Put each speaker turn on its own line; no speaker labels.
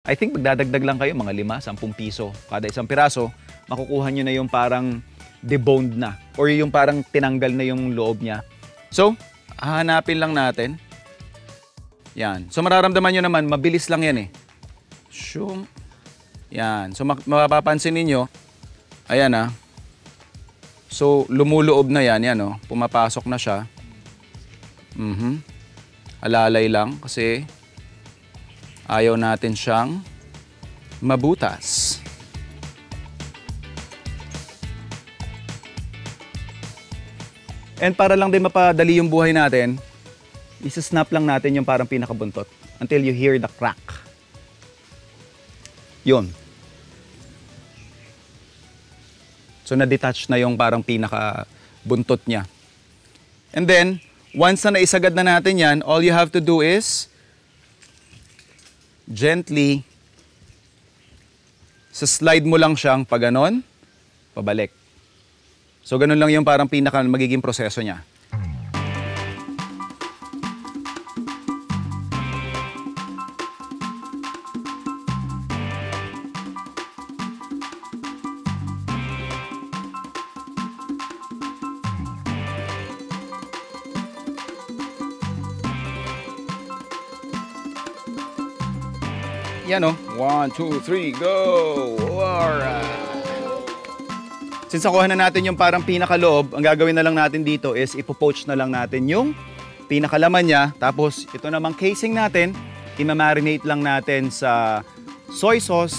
I think magdadagdag lang kayo mga 5-10 piso. Kada isang piraso, makukuha nyo na yung parang deboned na or yung parang tinanggal na yung loob niya. So, hahanapin lang natin. Yan. So, mararamdaman nyo naman, mabilis lang yan eh. Shoom. Yan. So, mapapansin ninyo, ayan ah. So, lumuloob na yan. Yan oh. Pumapasok na siya. Alalay lang kasi ayaw natin siyang mabutas. And para lang din mapadali yung buhay natin, isa-snap lang natin yung parang pinakabuntot until you hear the crack. Yun. So na-detach na yung parang pinakabuntot niya. And then, once na naisagad na natin yan, all you have to do is gently slide mo lang siyang pag ganon, pabalik. So ganun lang yung parang pinaka magiging proseso niya. Yan o. 1, 2, 3, go! Alright! Since nakuha na natin yung parang pinakaloob, ang gagawin na lang natin dito is ipopoach na lang natin yung pinakalaman niya. Tapos ito namang casing natin, imamarinate lang natin sa soy sauce